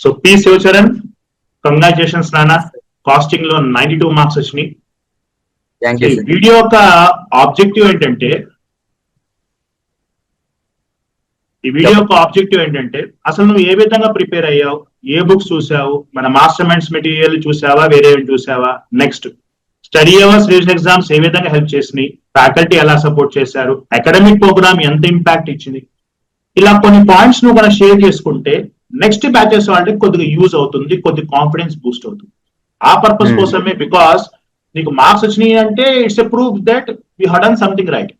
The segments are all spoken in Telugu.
సో పి శివచరణ్, కంగ్రాచులేషన్స్ నాన్న, కాస్టింగ్ లో 92 మార్క్స్ వచ్చినాయి. వీడియో యొక్క ఆబ్జెక్టివ్ ఏంటంటే, ఈ వీడియో యొక్క ఆబ్జెక్టివ్ ఏంటంటే అసలు నువ్వు ఏ విధంగా ప్రిపేర్ అయ్యావు, ఏ బుక్స్ చూసావు, మన మాస్టర్ మైండ్స్ మెటీరియల్ చూసావా, వేరే చూసావా, next study hours, revision exams ఏ విధంగా హెల్ప్ చేసినాయి, ఫ్యాకల్టీ ఎలా సపోర్ట్ చేశారు, అకాడమిక్ ప్రోగ్రామ్ ఎంత ఇంపాక్ట్ ఇచ్చింది, ఇలా కొన్ని పాయింట్స్ నువ్వు మనం షేర్ చేసుకుంటే నెక్స్ట్ బ్యాచెస్ వాళ్ళకి కొద్దిగా యూజ్ అవుతుంది, కొద్దిగా కాన్ఫిడెన్స్ బూస్ట్ అవుతుంది. ఆ పర్పస్ కోసమే, బికాస్ నీకు మార్క్స్ వచ్చినాయి అంటే it's a proof that you have done something right.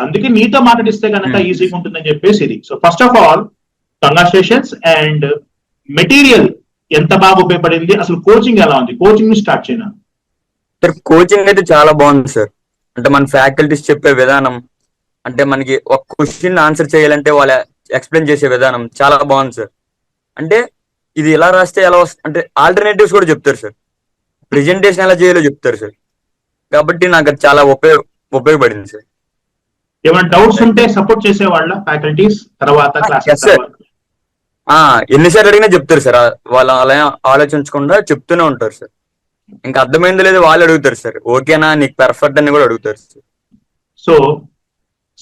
అందుకే నీతో మాట్లాడిస్తే కనుక ఈజీగా ఉంటుందని చెప్పేసి ఇది. So first of all congratulations. And material ఎంత బాగా ఉపయోగపడింది, అసలు కోచింగ్ ఎలా ఉంది, కోచింగ్ స్టార్ట్ చేయను సార్. కోచింగ్ అయితే చాలా బాగుంది సార్. అంటే మన ఫ్యాకల్టీస్ చెప్పే విధానం, అంటే మనకి ఒక క్వశ్చన్ ఆన్సర్ చేయాలంటే వాళ్ళ ఎక్స్ప్లెయిన్ చేసే విధానం చాలా బాగుంది సార్. అంటే ఇది ఎలా రాస్తే ఎలా వస్తుంది అంటే ఆల్టర్నేటివ్స్ కూడా చెప్తారు సార్, ప్రెజెంటేషన్ ఎలా చేయాలో చెప్తారు సార్. కాబట్టి నాకు అది చాలా ఉపయోగపడింది సార్. ఏమైనా డౌట్స్ ఉంటే సపోర్ట్ చేసే వాళ్ళ ఫ్యాకల్టీస్ తర్వాత క్లాసెస్ ఎన్నిసార్లు అడిగినా చెప్తారు సార్. వాళ్ళు అలా ఆలోచించకుండా చెప్తూనే ఉంటారు సార్. ఇంకా అర్థమైంది లేదు వాళ్ళు అడుగుతారు సార్, ఓకేనా నీకు పర్ఫెక్ట్ అని కూడా అడుగుతారు సార్. సో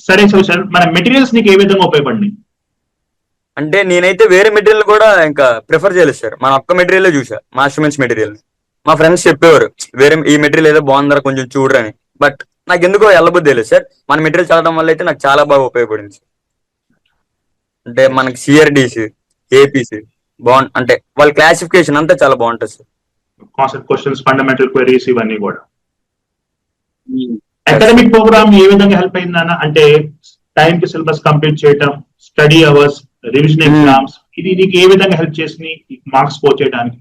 సరే సార్, మన మెటీరియల్స్ నీకు ఏ విధంగా ఉపయోగపడినాయి? అంటే నేనైతే వేరే మెటీరియల్ కూడా ఇంకా ప్రిఫర్ చేయలేదు సార్. మన ఒక్క మెటీరియల్ చూసా, మాస్టర్ మైండ్స్ మెటీరియల్. మా ఫ్రెండ్స్ చెప్పేవారు వేరే ఈ మెటీరియల్ ఏదో బాగుందరా కొంచెం చూడరని, బట్ నాకు ఎందుకో వెళ్ళబుద్ధి లేదు సార్. మన మెటీరియల్ చదవడం వల్ల అయితే నాకు చాలా బాగా ఉపయోగపడింది సార్. అంటే మనకి సిఆర్డిసి, ఏపీసీ అంటే వాళ్ళ క్లాసిఫికేషన్ అంతా చాలా బాగుంటుంది sir. Concept questions, fundamental queries ఇవన్నీ కూడా. అకాడమిక్ ప్రోగ్రామ్ ఏ విధంగా హెల్ప్ అయిందన్న అంటే టైం కి సిలబస్ కంప్లీట్ చేయడం, స్టడీ అవర్స్, రివిజన్ ఎగ్జామ్స్, ఇది నీకు ఏ విధంగా హెల్ప్ చేసి మార్క్స్ స్కోర్ చేయడానికి?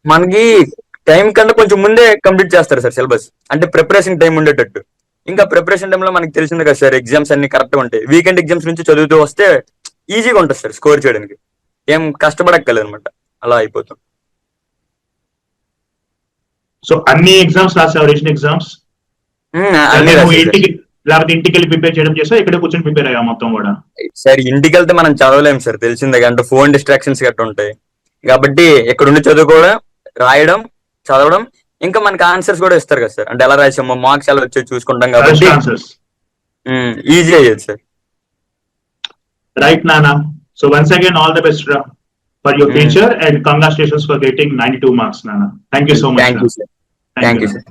మనకి టైం కన్నా కొంచెం ముందే కంప్లీట్ చేస్తారు సార్ సిలబస్, అంటే ప్రిపరేషన్ టైం ఉండేటట్టు. ఇంకా ప్రిపరేషన్ టైంలో మనకి తెలిసింది కదా సార్, ఎగ్జామ్స్ అన్ని కరెక్ట్గా ఉంటాయి. వీకెండ్ ఎగ్జామ్స్ నుంచి చదువుతూ వస్తే ఈజీగా ఉంటుంది సార్ స్కోర్ చేయడానికి, ఏం కష్టపడక్కర్లేదు అనమాట. అలా అయిపోతాం. సో అన్ని ఎగ్జామ్స్ రాసావు, రివిజన్ ఎగ్జామ్స్? లేకపోతే ఇంటికి వెళ్ళి ప్రిపేర్ చేయడం చేస్తా, ఇక్కడ కూర్చొని ప్రిపేర్ అయ్యా మొత్తం కూడా? సార్ ఇంటికి వెళ్తే మనం చదవలేము సార్, తెలిసిందే అంటే ఫోన్ డిస్ట్రాక్షన్స్ గట్రా ఉంటాయి. కాబట్టి ఇక్కడ ఉండి చదువుకోవడం, రాయడం, చదవడం, ఇంకా మనకి ఆన్సర్స్ కూడా ఇస్తారు కదా సార్. అంటే ఎలా రాసామో మార్క్స్ ఎలా వచ్చి చూసుకుంటాం కాబట్టి ఈజీ అయ్యేది సార్. రైట్ నానా. So once again all the best for your future and congratulations for getting 92 marks నానా. Thank you so much. Thank you sir.